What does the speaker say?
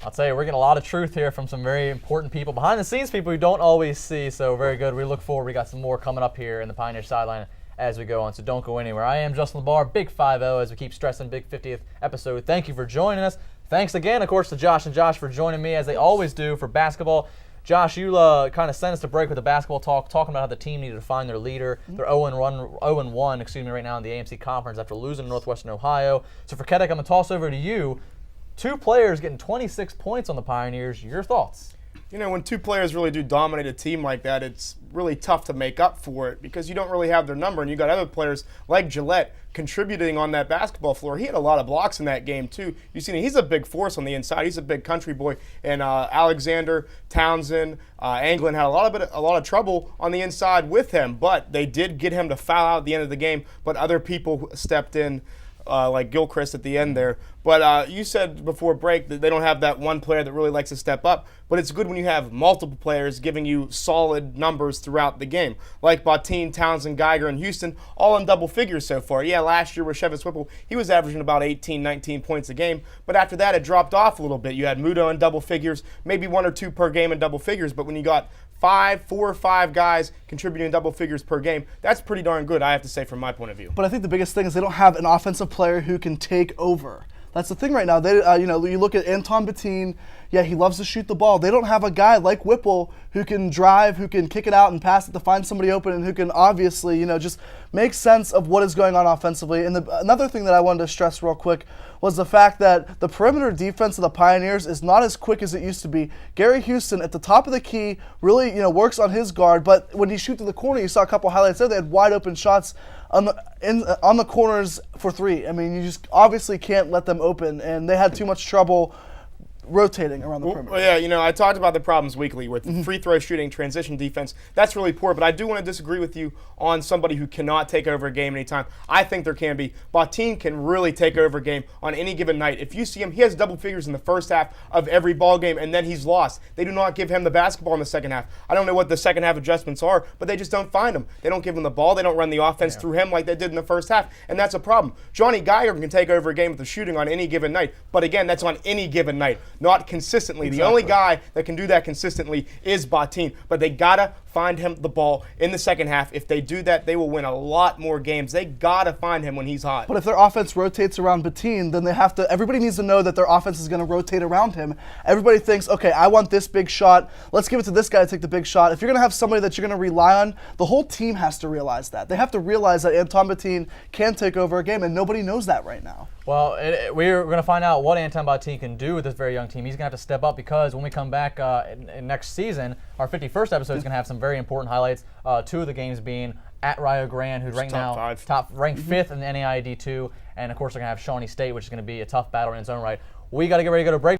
I'll tell you, we're getting a lot of truth here from some very important people, behind-the-scenes people you don't always see, so very good. We look forward. We got some more coming up here in the Pioneer Sideline as we go on, so don't go anywhere. I am Justin LaBar, Big 5-0, as we keep stressing Big 50th episode. Thank you for joining us. Thanks again, of course, to Josh and Josh for joining me, as they always do, for basketball. Josh, you kind of sent us to break with the basketball talk, talking about how the team needed to find their leader. They're 0-1, right now in the AMC Conference after losing to Northwestern Ohio. So, Frketic, I'm going to toss over to you. 2 players getting 26 points on the Pioneers. Your thoughts? You know, when 2 players really do dominate a team like that, it's really tough to make up for it because you don't really have their number, and you got other players like Gillette contributing on that basketball floor. He had a lot of blocks in that game too. You see, he's a big force on the inside. He's a big country boy, and Alexander, Townsend, Anglin had a lot of trouble on the inside with him, but they did get him to foul out at the end of the game. But other people stepped in. Like Gilchrist at the end there. But you said before break that they don't have that one player that really likes to step up. But it's good when you have multiple players giving you solid numbers throughout the game. Like Bateen, Townsend, Geiger, and Houston, all in double figures so far. Yeah, last year with Shevis Whipple, he was averaging about 18, 19 points a game. But after that, it dropped off a little bit. You had Mudo in double figures, maybe 1 or 2 per game in double figures. But when you got 4 or 5 guys contributing double figures per game, that's pretty darn good, I have to say, from my point of view. But I think the biggest thing is they don't have an offensive player who can take over. That's the thing right now. They, you look at Anton Bateen. Yeah, he loves to shoot the ball. They don't have a guy like Whipple who can drive, who can kick it out and pass it to find somebody open, and who can obviously, just make sense of what is going on offensively. And another thing that I wanted to stress real quick was the fact that the perimeter defense of the Pioneers is not as quick as it used to be. Gary Houston at the top of the key really, works on his guard, but when he shoots to the corner, you saw a couple highlights there. They had wide open shots on the corners for 3. I mean, you just obviously can't let them open, and they had too much trouble rotating around the perimeter. Well, yeah, I talked about the problems weekly with free throw shooting, transition defense. That's really poor, but I do want to disagree with you on somebody who cannot take over a game anytime. I think there can be. Bateen can really take over a game on any given night. If you see him, he has double figures in the first half of every ball game, and then he's lost. They do not give him the basketball in the second half. I don't know what the second half adjustments are, but they just don't find him. They don't give him the ball. They don't run the offense through him like they did in the first half, and that's a problem. Johnny Geiger can take over a game with the shooting on any given night, but again, that's on any given night, not consistently. Exactly. The only guy that can do that consistently is Bateen, but they gotta find him the ball in the second half. If they do that, they will win a lot more games. They gotta find him when he's hot. But if their offense rotates around Bateen, then everybody needs to know that their offense is going to rotate around him. Everybody thinks, okay, I want this big shot. Let's give it to this guy to take the big shot. If you're going to have somebody that you're going to rely on, the whole team has to realize that. They have to realize that Anton Bateen can take over a game, and nobody knows that right now. Well, we're going to find out what Anton Bateen can do with this very young team. He's going to have to step up because when we come back in next season, our 51st episode is going to have some very important highlights. 2 of the games being at Rio Grande, who's ranked ranked 5th in the NAID 2, and of course they're going to have Shawnee State, which is going to be a tough battle in its own right. We got to get ready to go to break.